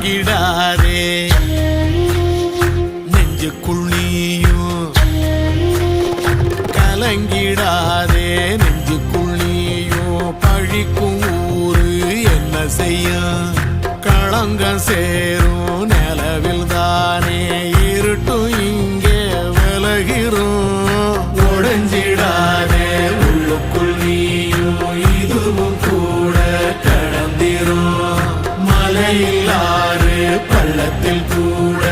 கலங்கிடாதே நெஞ்சுக்குள் நீயும் கலங்கிடாதே நெஞ்சுக்குள் நீயும் பழிக்கும் ஊரு என்ன செய்யும் களங்கம் சேரும் நிலவில் தானே இருட்டும் இங்கே விலகிறோம் உடைஞ்சிடாதே உள்ளுக்குள் நீயும் இதுவும் கூட கடந்திரும் மலையில்லாறு பள்ளத்தில் கூட